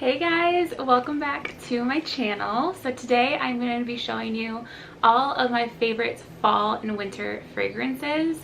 Hey guys, welcome back to my channel. So today I'm going to be showing you all of my favorite fall and winter fragrances.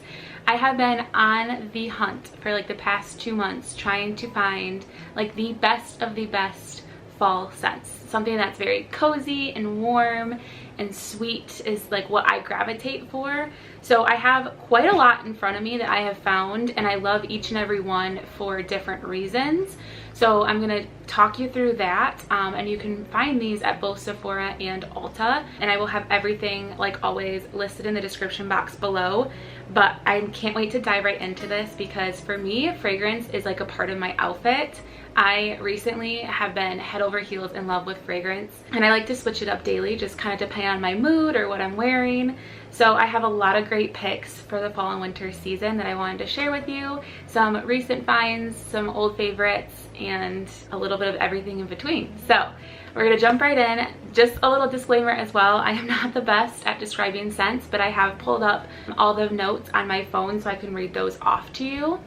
I have been on the hunt for like the past 2 months trying to find like the best of the best fall scents. Something that's very cozy and warm and sweet is like what I gravitate for. So I have quite a lot in front of me that I have found, and I love each and every one for different reasons. So I'm going to talk you through that, and you can find these at both Sephora and Ulta, and I will have everything like always listed in the description box below. But I can't wait to dive right into this because for me, fragrance is like a part of my outfit. I recently have been head over heels in love with fragrance, and I like to switch it up daily, just kind of depending on my mood or what I'm wearing. So I have a lot of great picks for the fall and winter season that I wanted to share with you. Some recent finds, some old favorites, and a little bit of everything in between. So we're gonna jump right in. Just a little disclaimer as well, I am not the best at describing scents, but I have pulled up all the notes on my phone so I can read those off to you.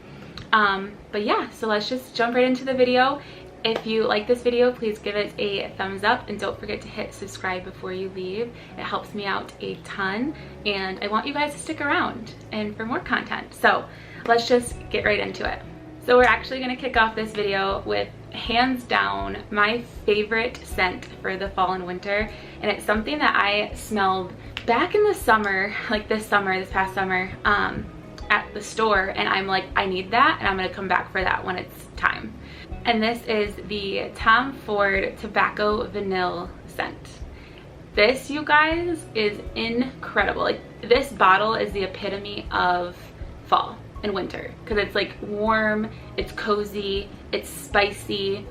But yeah, so let's just jump right into the video. If you like this video, please give it a thumbs up and don't forget to hit subscribe before you leave. It helps me out a ton, and I want you guys to stick around and for more content. So let's just get right into it. So we're actually going to kick off this video with hands down my favorite scent for the fall and winter, and it's something that I smelled back in the summer, like this past summer, at the store, and I'm like, I need that, and I'm going to come back for that when it's time. And this is the Tom Ford Tobacco Vanille scent. This, you guys, is incredible. Like, this bottle is the epitome of fall and winter because it's like warm, it's cozy, it's spicy.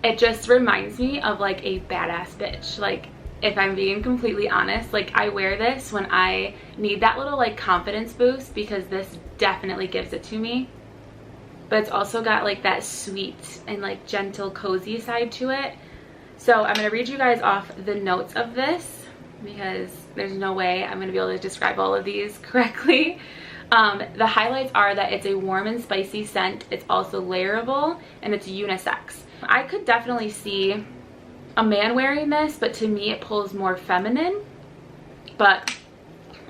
It just reminds me of like a badass bitch. Like, if I'm being completely honest, like I wear this when I need that little like confidence boost because this definitely gives it to me. But it's also got like that sweet and like gentle cozy side to it. So I'm going to read you guys off the notes of this because there's no way I'm going to be able to describe all of these correctly. The highlights are that it's a warm and spicy scent. It's also layerable and it's unisex. I could definitely see a man wearing this, but to me it pulls more feminine. But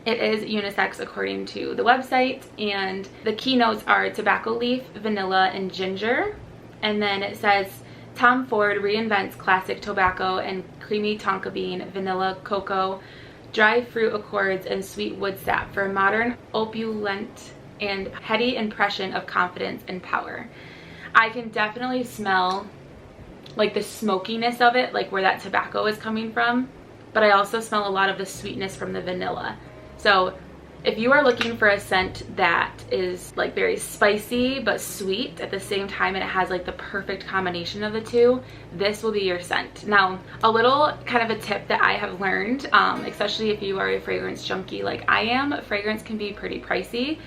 it is unisex according to the website, and the keynotes are tobacco leaf, vanilla, and ginger. And then it says, Tom Ford reinvents classic tobacco and creamy tonka bean, vanilla, cocoa, dry fruit accords, and sweet wood sap for a modern, opulent, and heady impression of confidence and power. I can definitely smell like the smokiness of it, like where that tobacco is coming from, but I also smell a lot of the sweetness from the vanilla. So if you are looking for a scent that is like very spicy but sweet at the same time and it has like the perfect combination of the two, this will be your scent. Now, a little kind of a tip that I have learned, especially if you are a fragrance junkie like I am, fragrance can be pretty pricey.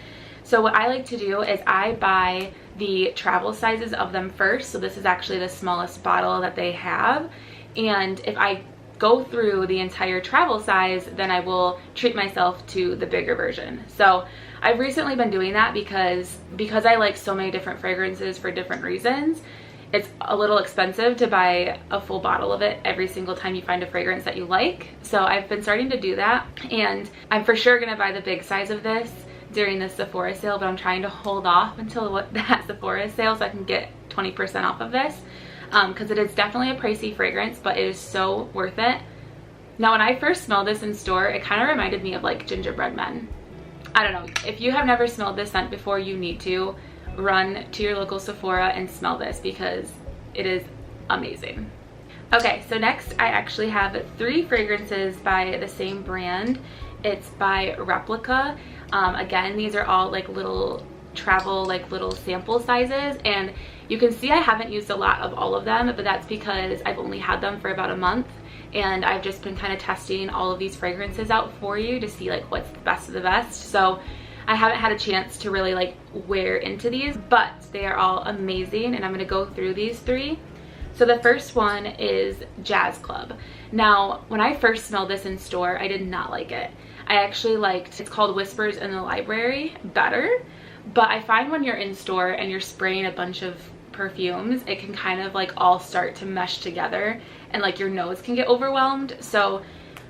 So what I like to do is I buy the travel sizes of them first. So this is actually the smallest bottle that they have. And if I go through the entire travel size, then I will treat myself to the bigger version. So I've recently been doing that because I like so many different fragrances for different reasons. It's a little expensive to buy a full bottle of it every single time you find a fragrance that you like. So I've been starting to do that, and I'm for sure gonna buy the big size of this during the Sephora sale, but I'm trying to hold off until that Sephora sale so I can get 20% off of this. Because it is definitely a pricey fragrance, but it is so worth it. Now, when I first smelled this in store, it kind of reminded me of like gingerbread men. I don't know, if you have never smelled this scent before, you need to run to your local Sephora and smell this because it is amazing. Okay, so next I actually have 3 fragrances by the same brand. It's by Replica. Again, these are all like little travel, like little sample sizes, and you can see I haven't used a lot of all of them, but that's because I've only had them for about a month, and I've just been kind of testing all of these fragrances out for you to see like what's the best of the best. So I haven't had a chance to really like wear into these, but they are all amazing, and I'm going to go through these 3. So the first one is Jazz Club. Now, when I first smelled this in store, I did not like it. I actually liked, it's called Whispers in the Library, better. But I find when you're in store and you're spraying a bunch of perfumes, it can kind of like all start to mesh together and like your nose can get overwhelmed. So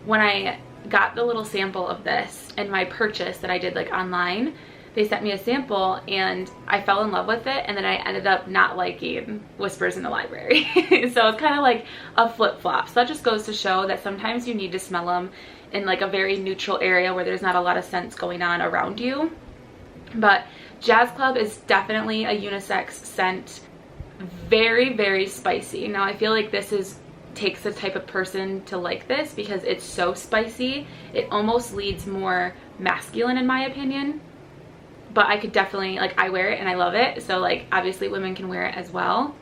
when I got the little sample of this in my purchase that I did like online, they sent me a sample and I fell in love with it, and then I ended up not liking Whispers in the Library. So it's kind of like a flip-flop. So that just goes to show that sometimes you need to smell them in like a very neutral area where there's not a lot of scents going on around you. But Jazz Club is definitely a unisex scent. Very, very spicy. Now I feel like this takes the type of person to like this because it's so spicy. It almost leads more masculine in my opinion. But I could definitely, like, I wear it and I love it. So like obviously women can wear it as well.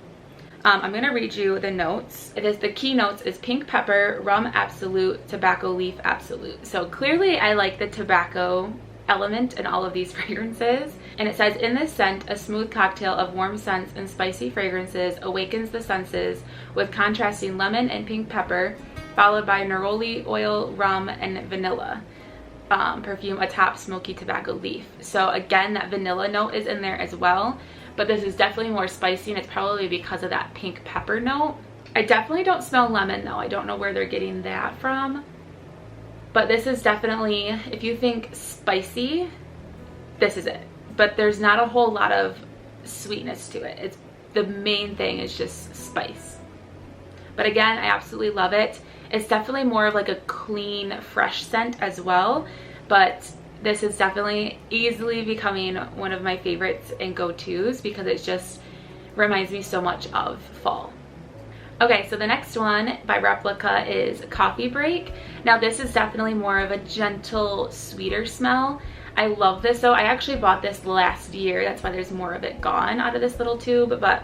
I'm going to read you the notes. The key notes is pink pepper, rum absolute, tobacco leaf absolute. So clearly I like the tobacco element in all of these fragrances. And it says, in this scent, a smooth cocktail of warm scents and spicy fragrances awakens the senses with contrasting lemon and pink pepper, followed by neroli oil, rum, and vanilla. Perfume atop smoky tobacco leaf. So again, that vanilla note is in there as well, but this is definitely more spicy, and it's probably because of that pink pepper note. I definitely don't smell lemon though. I don't know where they're getting that from, but this is definitely, if you think spicy, this is it. But there's not a whole lot of sweetness to it. The main thing is just spice. But again, I absolutely love it. It's definitely more of like a clean, fresh scent as well, but this is definitely easily becoming one of my favorites and go-tos because it just reminds me so much of fall. Okay, so the next one by Replica is Coffee Break. Now this is definitely more of a gentle, sweeter smell. I love this though. I actually bought this last year. That's why there's more of it gone out of this little tube, but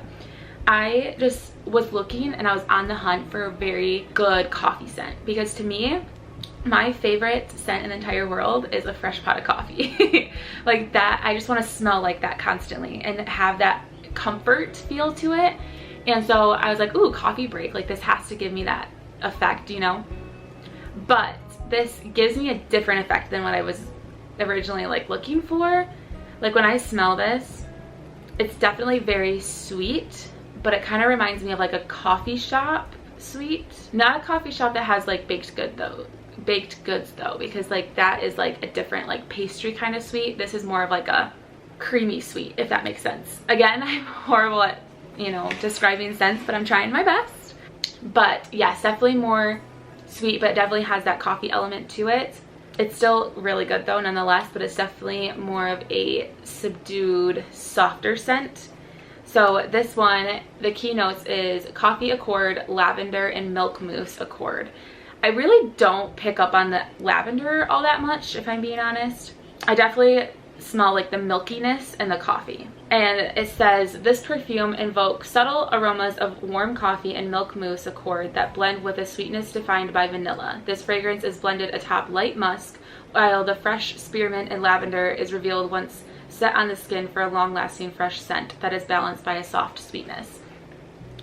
I just was looking and I was on the hunt for a very good coffee scent, because to me, my favorite scent in the entire world is a fresh pot of coffee. Like that, I just want to smell like that constantly and have that comfort feel to it. And so I was like, ooh, Coffee Break, like this has to give me that effect, you know? But this gives me a different effect than what I was originally like looking for. Like when I smell this, it's definitely very sweet, but it kind of reminds me of like a coffee shop sweet. Not a coffee shop that has like baked goods though, because like that is like a different like pastry kind of sweet. This is more of like a creamy sweet, if that makes sense. Again, I'm horrible at, you know, describing scents, but I'm trying my best. But yes, definitely more sweet, but it definitely has that coffee element to it. It's still really good though nonetheless, but it's definitely more of a subdued, softer scent. So this one, the keynotes is coffee accord, lavender, and milk mousse accord. I really don't pick up on the lavender all that much, if I'm being honest. I definitely smell like the milkiness and the coffee. And it says, this perfume invokes subtle aromas of warm coffee and milk mousse accord that blend with a sweetness defined by vanilla. This fragrance is blended atop light musk, while the fresh spearmint and lavender is revealed once set on the skin for a long-lasting fresh scent that is balanced by a soft sweetness.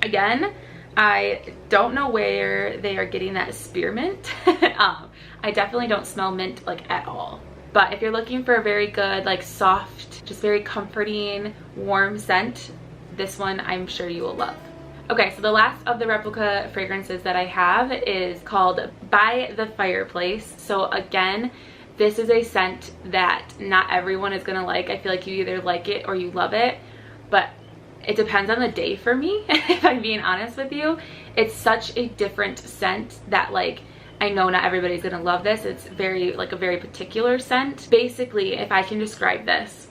Again, I don't know where they are getting that spearmint. I definitely don't smell mint like at all. But if you're looking for a very good, like soft, just very comforting, warm scent, this one I'm sure you will love. Okay, so the last of the Replica fragrances that I have is called By the Fireplace. So again, this is a scent that not everyone is gonna like. I feel like you either like it or you love it, but it depends on the day for me, if I'm being honest with you. It's such a different scent that like, I know not everybody's gonna love this. It's very, like a very particular scent. Basically, if I can describe this,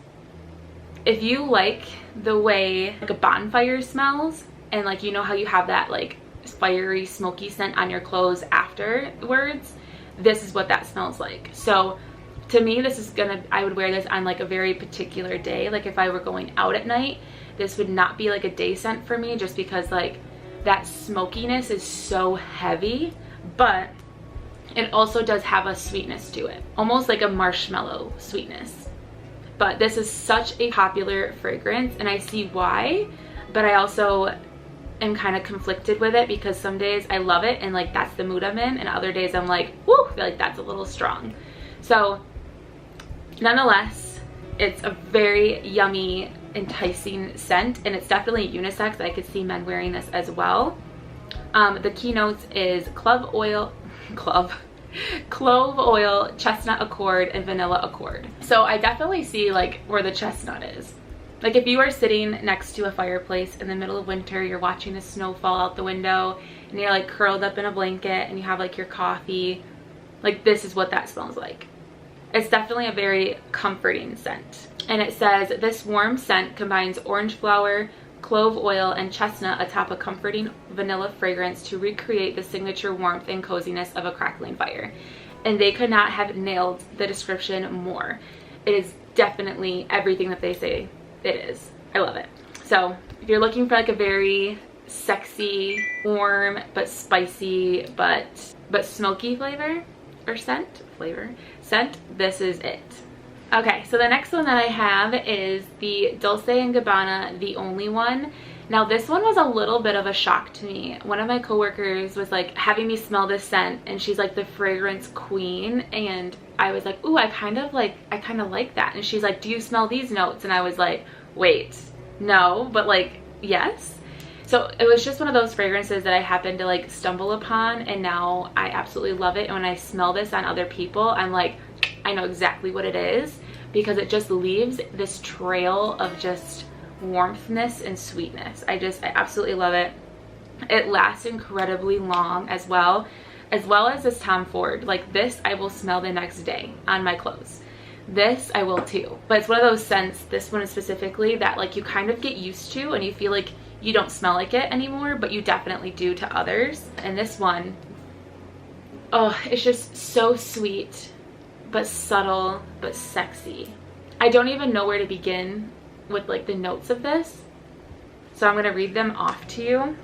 if you like the way like a bonfire smells, and like, you know how you have that like fiery, smoky scent on your clothes afterwards, this is what that smells like. So to me, this is I would wear this on like a very particular day. Like if I were going out at night, this would not be like a day scent for me, just because like that smokiness is so heavy, but it also does have a sweetness to it, almost like a marshmallow sweetness. But this is such a popular fragrance, and I see why, but I also am kind of conflicted with it, because some days I love it and like that's the mood I'm in, and other days I'm like, whoo, I feel like that's a little strong. So nonetheless, it's a very yummy enticing scent, and it's definitely unisex. I could see men wearing this as well. The keynotes is clove oil, chestnut accord, and vanilla accord. So I definitely see like where the chestnut is. Like if you are sitting next to a fireplace in the middle of winter, you're watching the snow fall out the window, and you're like curled up in a blanket and you have like your coffee, like this is what that smells like. It's definitely a very comforting scent. And it says, this warm scent combines orange flower, clove oil, and chestnut atop a comforting vanilla fragrance to recreate the signature warmth and coziness of a crackling fire. And they could not have nailed the description more. It is definitely everything that they say it is. I love it. So if you're looking for like a very sexy, warm, but spicy, but smoky flavor, or scent, this is it. Okay, so the next one that I have is the Dolce & Gabbana The Only One. Now this one was a little bit of a shock to me. One of my coworkers was like having me smell this scent, and she's like the fragrance queen, and I was like, ooh, I kind of like that. And she's like, do you smell these notes? And I was like, wait, no, but like, yes. So it was just one of those fragrances that I happened to like stumble upon, and now I absolutely love it. And when I smell this on other people, I'm like, I know exactly what it is, because it just leaves this trail of just warmthness and sweetness. I absolutely love it. It lasts incredibly long as well as this Tom Ford. Like this I will smell the next day on my clothes. This I will too. But it's one of those scents, this one specifically, that like you kind of get used to and you feel like you don't smell like it anymore, but you definitely do to others. And this one, oh, it's just so sweet, but subtle, but sexy. I don't even know where to begin with like the notes of this, so I'm gonna read them off to you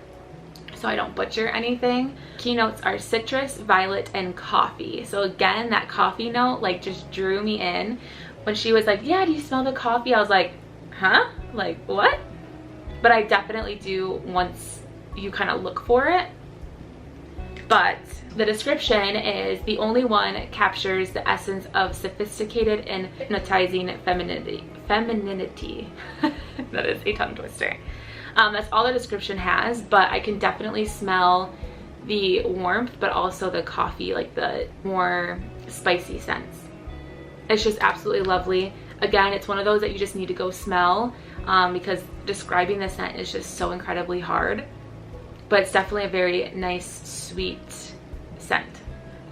so I don't butcher anything. Keynotes are citrus, violet, and coffee. So again, that coffee note like just drew me in. When she was like, yeah, do you smell the coffee? I was like, huh? Like what? But I definitely do once you kind of look for it. But the description is, the only one captures the essence of sophisticated and hypnotizing femininity. That is a tongue twister. That's all the description has, but I can definitely smell the warmth, but also the coffee, like the more spicy scents. It's just absolutely lovely. Again, it's one of those that you just need to go smell, because describing the scent is just so incredibly hard. But it's definitely a very nice, sweet scent.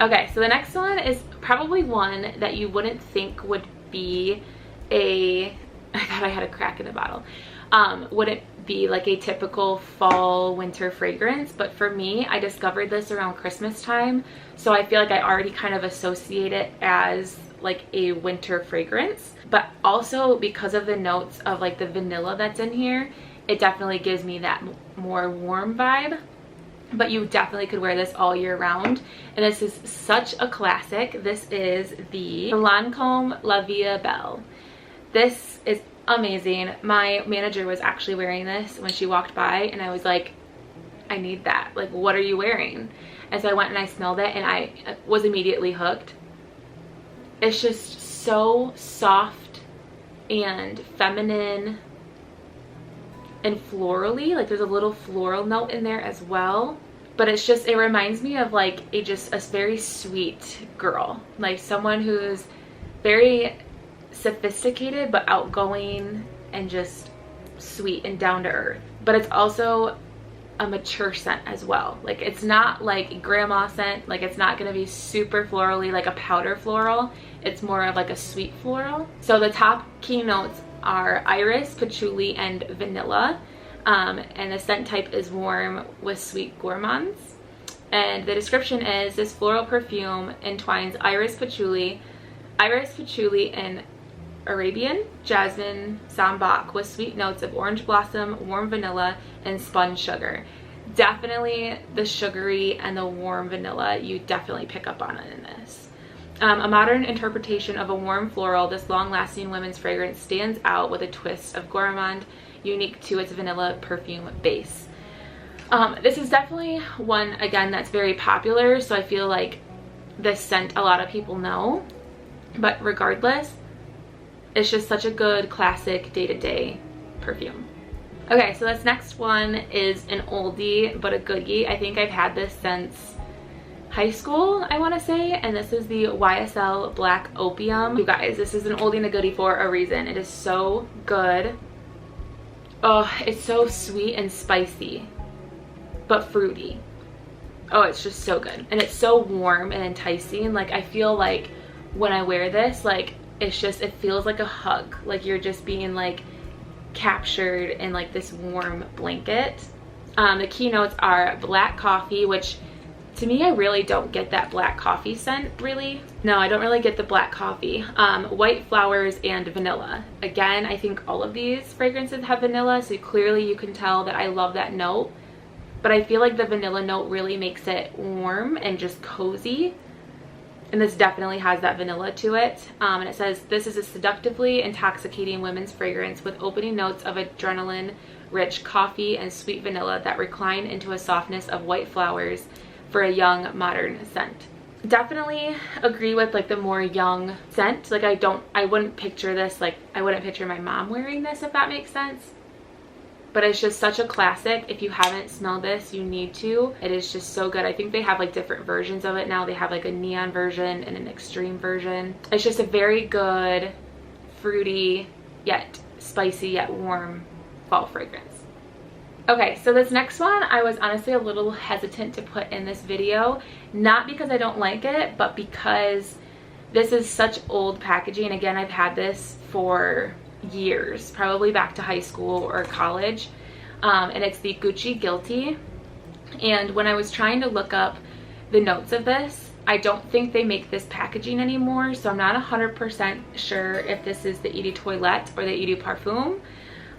Okay, so the next one is probably one that you wouldn't think would be I thought I had a crack in the bottle. Wouldn't be like a typical fall winter fragrance, but for me, I discovered this around Christmas time, so I feel like I already kind of associate it as like a winter fragrance. But also because of the notes of like the vanilla that's in here, it definitely gives me that more warm vibe. But you definitely could wear this all year round, and this is such a classic. This is the Lancome La Vie Belle. This is amazing. My manager was actually wearing this when she walked by, and I was like, I need that. Like, what are you wearing? And so I went and I smelled it, and I was immediately hooked. It's just so soft and feminine and florally. Like there's a little floral note in there as well, but it's just, it reminds me of like a very sweet girl, like someone who's very sophisticated but outgoing and just sweet and down to earth. But it's also a mature scent as well. Like it's not like grandma scent, like it's not going to be super florally like a powder floral. It's more of like a sweet floral. So the top key notes are iris, patchouli, and vanilla, and the scent type is warm with sweet gourmands. And the description is, this floral perfume entwines iris, patchouli, and Arabian jasmine sambac with sweet notes of orange blossom, warm vanilla, and spun sugar. Definitely the sugary and the warm vanilla, you definitely pick up on it in this. A modern interpretation of a warm floral, this long-lasting women's fragrance stands out with a twist of gourmand unique to its vanilla perfume base. This is definitely one, again, that's very popular, so I feel like this scent a lot of people know. But regardless, it's just such a good classic day-to-day perfume. Okay, so this next one is an oldie but a goodie. I think I've had this since high school, I want to say, and this is the YSL Black Opium. You guys, this is an oldie and a goodie for a reason. It is so good. Oh, it's so sweet and spicy, but fruity. Oh, it's just so good. And it's so warm and enticing. Like, I feel like when I wear this, like, it's just, it feels like a hug. Like you're just being like captured in like this warm blanket. The keynotes are black coffee, which to me, I really don't get that black coffee scent, really. No, I don't really get the black coffee. White flowers and vanilla. Again, I think all of these fragrances have vanilla, so clearly you can tell that I love that note. But I feel like the vanilla note really makes it warm and just cozy. And this definitely has that vanilla to it. And it says, this is a seductively intoxicating women's fragrance with opening notes of adrenaline-rich coffee and sweet vanilla that recline into a softness of white flowers for a young, modern scent. Definitely agree with like the more young scent. Like I wouldn't picture this, like I wouldn't picture my mom wearing this, if that makes sense. But it's just such a classic. If you haven't smelled this, you need to. It is just so good. I think they have like different versions of it now. They have like a neon version and an extreme version. It's just a very good, fruity, yet spicy, yet warm fall fragrance. Okay, so this next one, I was honestly a little hesitant to put in this video. Not because I don't like it, but because this is such old packaging. Again, I've had this for years, probably back to high school or college, and it's the Gucci Guilty. And when I was trying to look up the notes of this, I don't think they make this packaging anymore, so I'm not 100% sure if this is the Eau de Toilette or the Eau de Parfum,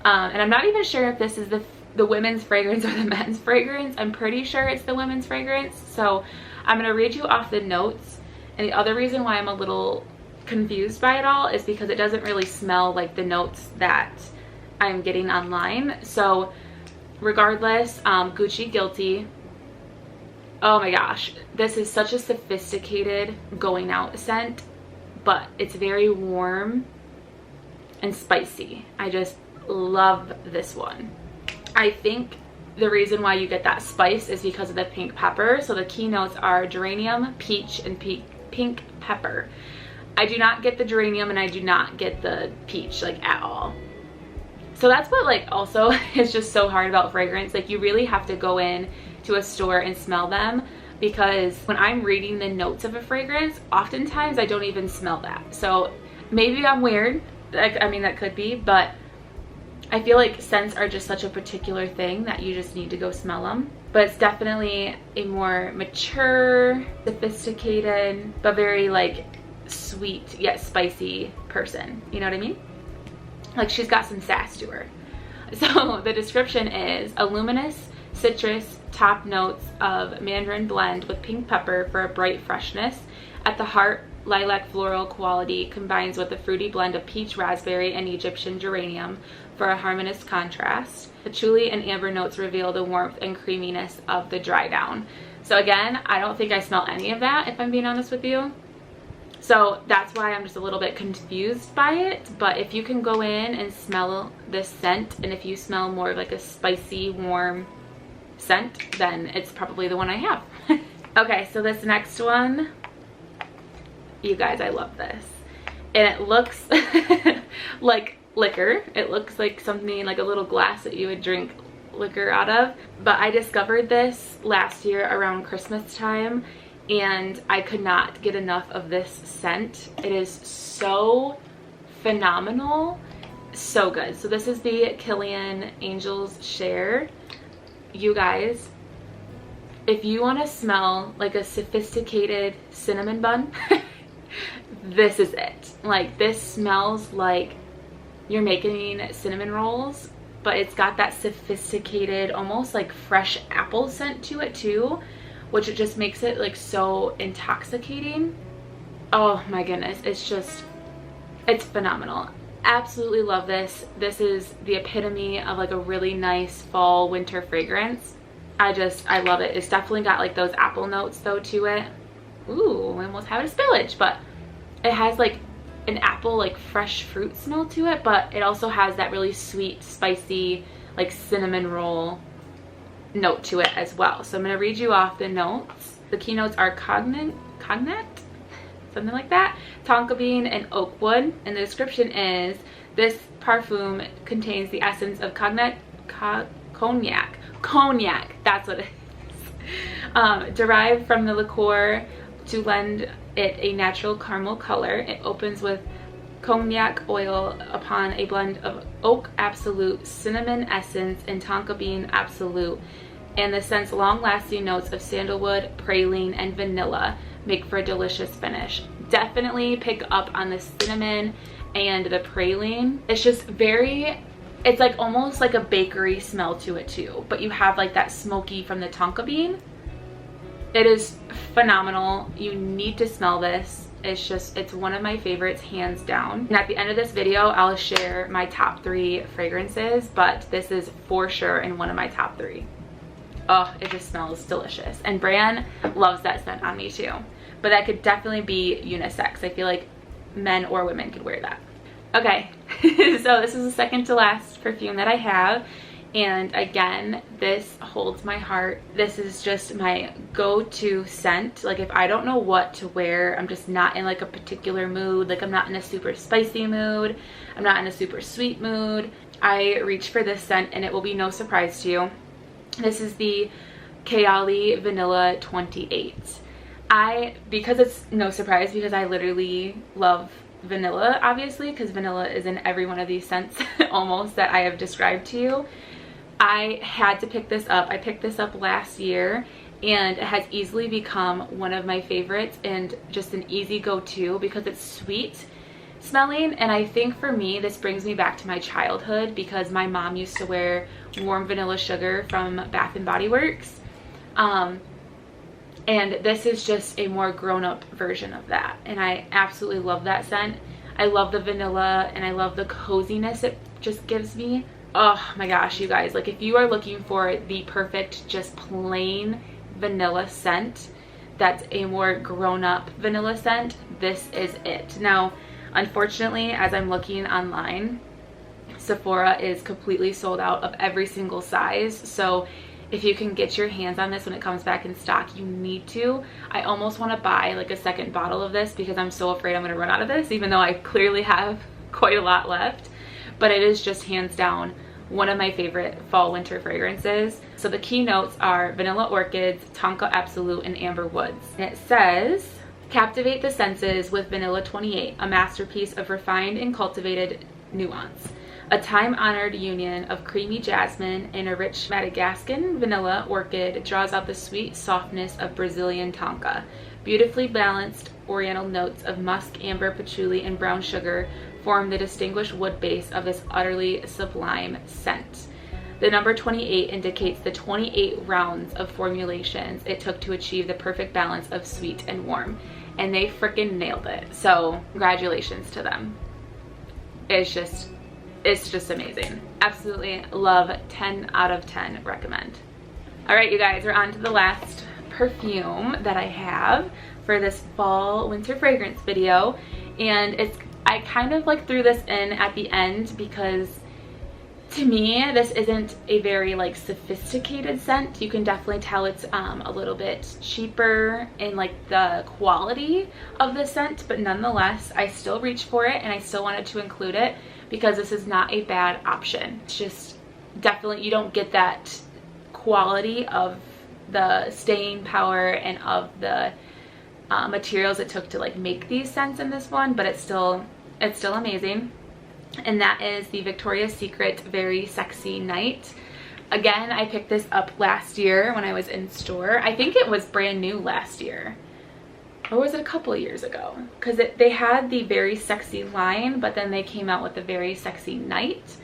and I'm not even sure if this is the women's fragrance or the men's fragrance. I'm pretty sure it's the women's fragrance, so I'm going to read you off the notes. And the other reason why I'm a little confused by it all is because it doesn't really smell like the notes that I'm getting online. So regardless, Gucci Guilty, oh my gosh, this is such a sophisticated going out scent, but it's very warm and spicy. I just love this one. I think the reason why you get that spice is because of the pink pepper. So the keynotes are geranium, peach, and pink pepper. I do not get the geranium and I do not get the peach like at all. So that's what like also is just so hard about fragrance. Like you really have to go in to a store and smell them, because when I'm reading the notes of a fragrance, oftentimes I don't even smell that. So maybe I'm weird. I mean, that could be, but I feel like scents are just such a particular thing that you just need to go smell them. But it's definitely a more mature, sophisticated, but very like sweet yet spicy person. You know what I mean? Like she's got some sass to her. So the description is a luminous citrus top notes of mandarin blend with pink pepper for a bright freshness. At the heart, lilac floral quality combines with a fruity blend of peach, raspberry, and Egyptian geranium for a harmonious contrast. Patchouli and amber notes reveal the warmth and creaminess of the dry down. So again, I don't think I smell any of that, if I'm being honest with you. So that's why I'm just a little bit confused by it. But if you can go in and smell this scent, and if you smell more of like a spicy, warm scent, then it's probably the one I have. Okay, so this next one, you guys, I love this. And it looks like liquor. It looks like something like a little glass that you would drink liquor out of. But I discovered this last year around Christmas time, and I could not get enough of this scent. It is so phenomenal, so good. So this is the Kilian Angels Share. You guys, if you want to smell like a sophisticated cinnamon bun, this is it. Like, this smells like you're making cinnamon rolls, but it's got that sophisticated, almost like fresh apple scent to it too, which it just makes it like so intoxicating. Oh my goodness, it's phenomenal. Absolutely love this. This is the epitome of like a really nice fall winter fragrance. I love it. It's definitely got like those apple notes though to it. Ooh, I almost had a spillage, but it has like an apple, like fresh fruit smell to it, but it also has that really sweet, spicy, like cinnamon roll note to it as well. So I'm going to read you off the notes. The key notes are cognate, something like that, tonka bean, and oak wood. And the description is, this perfume contains the essence of cognac, that's what it is, derived from the liqueur to lend it a natural caramel color. It opens with cognac oil upon a blend of oak absolute, cinnamon essence, and tonka bean absolute, and the scent's long-lasting notes of sandalwood, praline, and vanilla make for a delicious finish. Definitely pick up on the cinnamon and the praline. It's just very, it's like almost like a bakery smell to it too, but you have like that smoky from the tonka bean. It is phenomenal. You need to smell this. It's one of my favorites, hands down. And at the end of this video, I'll share my top 3 fragrances, but this is for sure in one of my top 3. Oh, it just smells delicious. And Bran loves that scent on me too. But that could definitely be unisex. I feel like men or women could wear that. Okay, so this is the second to last perfume that I have. And again, this holds my heart. This is just my go-to scent. Like if I don't know what to wear, I'm just not in like a particular mood. Like I'm not in a super spicy mood. I'm not in a super sweet mood. I reach for this scent and it will be no surprise to you. This is the Kayali Vanilla 28. Because it's no surprise, because I literally love vanilla, obviously, because vanilla is in every one of these scents almost that I have described to you. I had to pick this up. I picked this up last year and it has easily become one of my favorites and just an easy go-to because it's sweet smelling. And I think for me, this brings me back to my childhood because my mom used to wear warm vanilla sugar from Bath and Body Works. And this is just a more grown-up version of that. And I absolutely love that scent. I love the vanilla and I love the coziness it just gives me. Oh my gosh, you guys, like if you are looking for the perfect just plain vanilla scent that's a more grown-up vanilla scent, this is it. Now, unfortunately, as I'm looking online, Sephora is completely sold out of every single size. So if you can get your hands on this when it comes back in stock, you need to. I almost want to buy like a second bottle of this because I'm so afraid I'm going to run out of this, even though I clearly have quite a lot left. But it is just hands down one of my favorite fall winter fragrances. So the key notes are vanilla orchids, tonka absolute, and amber woods. And it says, captivate the senses with Vanilla 28, a masterpiece of refined and cultivated nuance. A time-honored union of creamy jasmine and a rich Madagascan vanilla orchid draws out the sweet softness of Brazilian tonka. Beautifully balanced oriental notes of musk, amber, patchouli, and brown sugar form the distinguished wood base of this utterly sublime scent. The number 28 indicates the 28 rounds of formulations it took to achieve the perfect balance of sweet and warm. And they freaking nailed it. So congratulations to them. It's just amazing. Absolutely love. 10 out of 10 recommend. All right, you guys, we're on to the last perfume that I have for this fall winter fragrance video. And I kind of like threw this in at the end because to me, this isn't a very like sophisticated scent. You can definitely tell it's a little bit cheaper in like the quality of the scent, but nonetheless, I still reached for it and I still wanted to include it because this is not a bad option. It's just definitely, you don't get that quality of the staying power and of the materials it took to like make these scents in this one, but it's still amazing. And that is the Victoria's Secret Very Sexy Night. Again, I picked this up last year when I was in store. I think it was brand new last year. Or was it a couple of years ago? Because they had the Very Sexy line, but then they came out with the Very Sexy Night.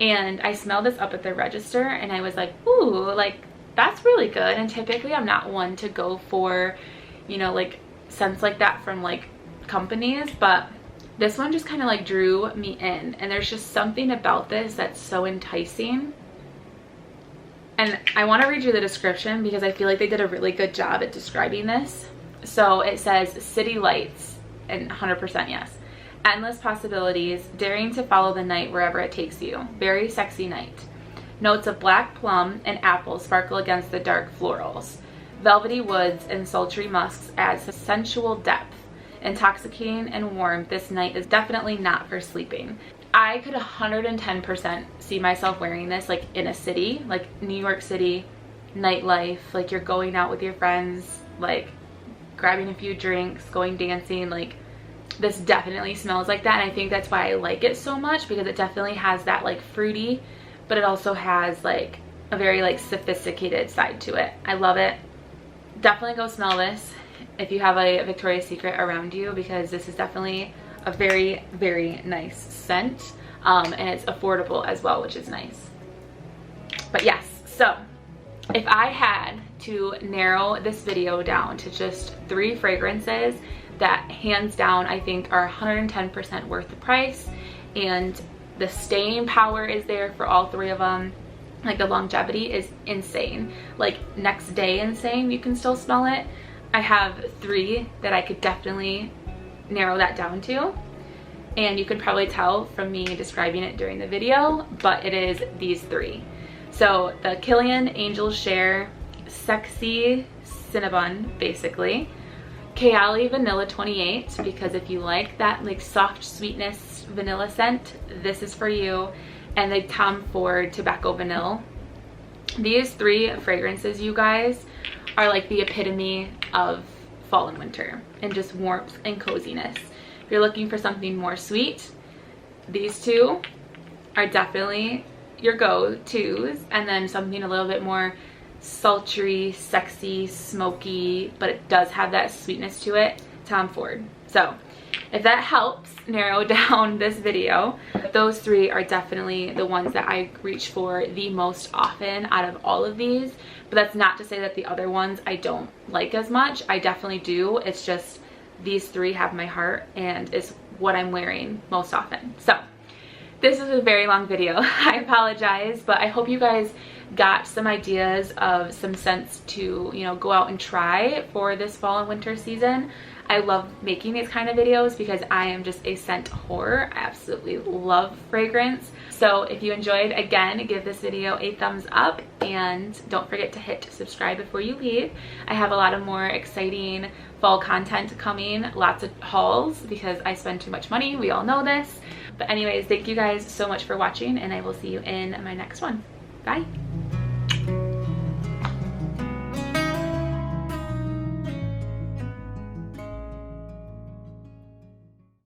And I smelled this up at the register and I was like, ooh, like that's really good. And typically I'm not one to go for, you know, like scents like that from like companies, but this one just kind of like drew me in. And there's just something about this that's so enticing. And I want to read you the description because I feel like they did a really good job at describing this. So it says, city lights, and 100% yes. Endless possibilities, daring to follow the night wherever it takes you. Very sexy night. Notes of black plum and apple sparkle against the dark florals. Velvety woods and sultry musks add sensual depth. Intoxicating and warm, this night is definitely not for sleeping. I could 110% see myself wearing this like in a city, like New York City, nightlife, like you're going out with your friends, like grabbing a few drinks, going dancing. Like this definitely smells like that, and I think that's why I like it so much, because it definitely has that like fruity, but it also has like a very like sophisticated side to it. I love it. Definitely go smell this if you have a Victoria's Secret around you, because this is definitely a very, very nice scent, and it's affordable as well, which is nice. But yes, so if I had to narrow this video down to just 3 fragrances that hands down I think are 110% worth the price, and the staying power is there for all 3 of them, like the longevity is insane, like next day insane, you can still smell it. I have 3 that I could definitely narrow that down to, and you can probably tell from me describing it during the video, but it is these 3. So the Kilian Angel Share Sexy Cinnabon, basically. Kayali Vanilla 28, because if you like that like soft sweetness vanilla scent, this is for you. And the Tom Ford Tobacco Vanilla. These 3 fragrances, you guys, are like the epitome of fall and winter and just warmth and coziness. If you're looking for something more sweet, these 2 are definitely your go-tos, and then something a little bit more sultry, sexy, smoky, but it does have that sweetness to it, Tom Ford. So if that helps narrow down this video, those 3 are definitely the ones that I reach for the most often out of all of these. But that's not to say that the other ones I don't like as much. I definitely do. It's just these 3 have my heart and is what I'm wearing most often. So this is a very long video. I apologize, but I hope you guys got some ideas of some scents to, you know, go out and try for this fall and winter season. I love making these kind of videos because I am just a scent whore. I absolutely love fragrance. So if you enjoyed, again, give this video a thumbs up, and don't forget to hit subscribe before you leave. I have a lot of more exciting fall content coming, lots of hauls because I spend too much money. We all know this. But anyways, thank you guys so much for watching, and I will see you in my next one. Bye.